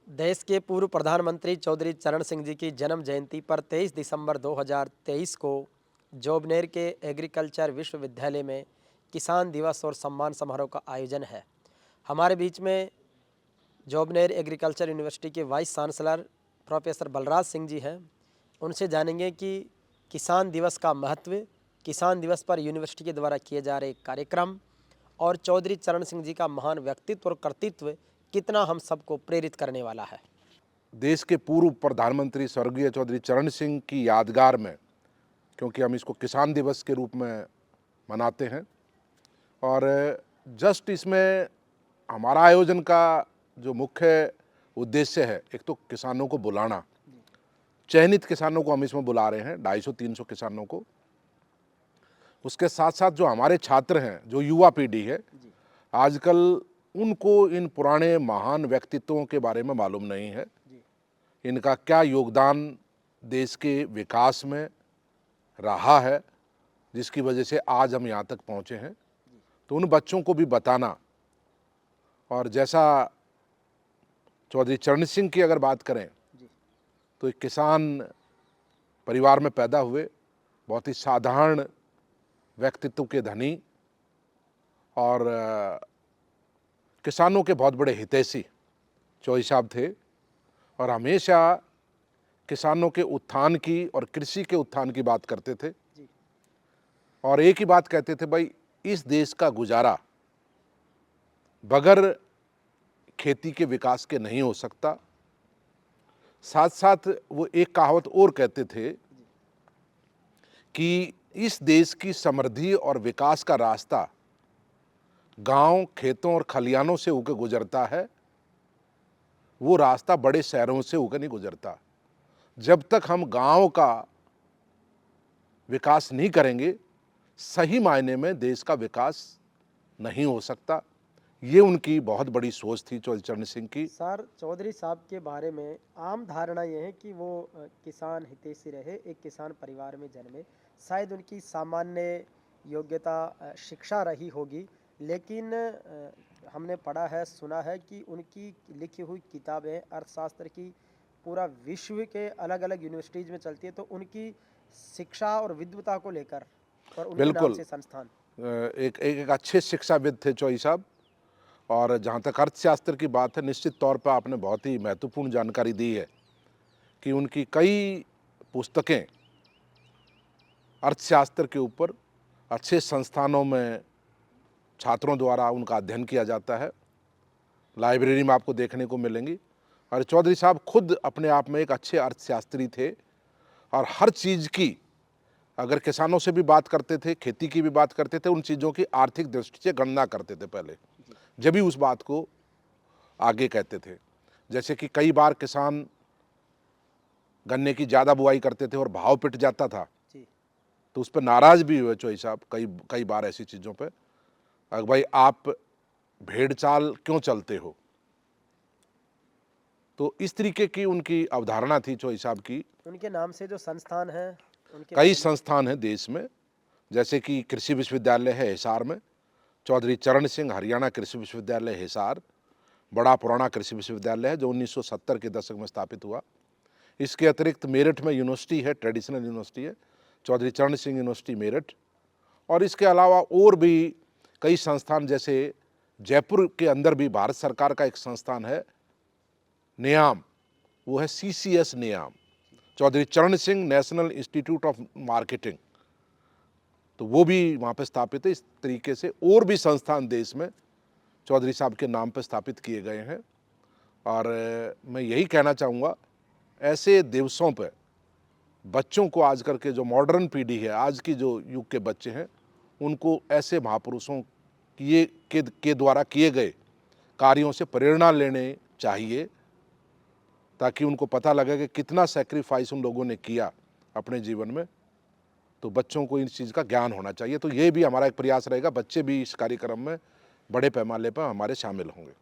देश के पूर्व प्रधानमंत्री चौधरी चरण सिंह जी की जन्म जयंती पर 23 दिसंबर 2023 को जोबनेर के एग्रीकल्चर विश्वविद्यालय में किसान दिवस और सम्मान समारोह का आयोजन है। हमारे बीच में जोबनेर एग्रीकल्चर यूनिवर्सिटी के vice chancellor professor Balraj Singh ji हैं। उनसे जानेंगे कि किसान दिवस का महत्व, किसान दिवस पर यूनिवर्सिटी के द्वारा किए जा रहे कार्यक्रम और चौधरी चरण सिंह जी का महान व्यक्तित्व और कर्तृत्व कितना हम सबको प्रेरित करने वाला है। देश के पूर्व प्रधानमंत्री स्वर्गीय चौधरी चरण सिंह की यादगार में, क्योंकि हम इसको किसान दिवस के रूप में मनाते हैं और जस्ट इसमें हमारा आयोजन का जो मुख्य उद्देश्य है, एक तो किसानों को बुलाना, चयनित किसानों को हम इसमें बुला रहे हैं, 250-300 किसानों को। उसके साथ साथ जो हमारे छात्र हैं, जो युवा पीढ़ी है, आजकल उनको इन पुराने महान व्यक्तित्वों के बारे में मालूम नहीं है, इनका क्या योगदान देश के विकास में रहा है, जिसकी वजह से आज हम यहाँ तक पहुँचे हैं। तो उन बच्चों को भी बताना, और जैसा चौधरी चरण सिंह की अगर बात करें तो एक किसान परिवार में पैदा हुए, बहुत ही साधारण व्यक्तित्व के धनी और किसानों के बहुत बड़े हितैषी चौधरी साहब थे और हमेशा किसानों के उत्थान की और कृषि के उत्थान की बात करते थे और एक ही बात कहते थे, भाई इस देश का गुजारा बगैर खेती के विकास के नहीं हो सकता। साथ साथ वो एक कहावत और कहते थे कि इस देश की समृद्धि और विकास का रास्ता गांव, खेतों और खलियानों से होकर गुजरता है, वो रास्ता बड़े शहरों से होकर नहीं गुजरता। जब तक हम गांव का विकास नहीं करेंगे, सही मायने में देश का विकास नहीं हो सकता। ये उनकी बहुत बड़ी सोच थी चौधरी चरण सिंह की। सर, चौधरी साहब के बारे में आम धारणा यह है कि वो किसान हितैषी रहे, एक किसान परिवार में जन्मे। शायद उनकी सामान्य योग्यता शिक्षा रही होगी, लेकिन हमने पढ़ा है, सुना है कि उनकी लिखी हुई किताबें अर्थशास्त्र की पूरा विश्व के अलग अलग यूनिवर्सिटीज़ में चलती है। तो उनकी शिक्षा और विद्वता को लेकर और उनके नाम बिल्कुल से संस्थान एक एक अच्छे शिक्षाविद थे चौधरी साहब। और जहाँ तक अर्थशास्त्र की बात है, निश्चित तौर पर आपने बहुत ही महत्वपूर्ण जानकारी दी है कि उनकी कई पुस्तकें अर्थशास्त्र के ऊपर अच्छे संस्थानों में छात्रों द्वारा उनका अध्ययन किया जाता है, लाइब्रेरी में आपको देखने को मिलेंगी। और चौधरी साहब खुद अपने आप में एक अच्छे अर्थशास्त्री थे और हर चीज़ की, अगर किसानों से भी बात करते थे, खेती की भी बात करते थे, उन चीज़ों की आर्थिक दृष्टि से गणना करते थे पहले, जब भी उस बात को आगे कहते थे। जैसे कि कई बार किसान गन्ने की ज़्यादा बुआई करते थे और भाव पिट जाता था, तो उस पर नाराज़ भी हुए चौधरी साहब कई बार ऐसी चीज़ों पे, अगर भाई आप भेड़ चाल क्यों चलते हो। तो इस तरीके की उनकी अवधारणा थी चौधरी साहब की। उनके नाम से जो संस्थान है उनके कई संस्थान हैं देश में, जैसे कि कृषि विश्वविद्यालय है हिसार में, चौधरी चरण सिंह हरियाणा कृषि विश्वविद्यालय हिसार, बड़ा पुराना कृषि विश्वविद्यालय है जो 1970 के दशक में स्थापित हुआ। इसके अतिरिक्त मेरठ में यूनिवर्सिटी है, ट्रेडिशनल यूनिवर्सिटी है, चौधरी चरण सिंह यूनिवर्सिटी मेरठ। और इसके अलावा और भी कई संस्थान, जैसे जयपुर के अंदर भी भारत सरकार का एक संस्थान है नियाम, वो है CCS नियाम, चौधरी चरण Singh national institute of marketing, तो वो भी वहाँ पे स्थापित है। इस तरीके से और भी संस्थान देश में चौधरी साहब के नाम पर स्थापित किए गए हैं। और मैं यही कहना चाहूँगा, ऐसे दिवसों पर बच्चों को, आज करके जो मॉडर्न पीढ़ी है, आज की जो युग के बच्चे हैं, उनको ऐसे महापुरुषों के द्वारा किए गए कार्यों से प्रेरणा लेने चाहिए, ताकि उनको पता लगे कि कितना सैक्रिफाइस उन लोगों ने किया अपने जीवन में। तो बच्चों को इन चीज़ का ज्ञान होना चाहिए। तो ये भी हमारा एक प्रयास रहेगा, बच्चे भी इस कार्यक्रम में बड़े पैमाने पर हमारे शामिल होंगे।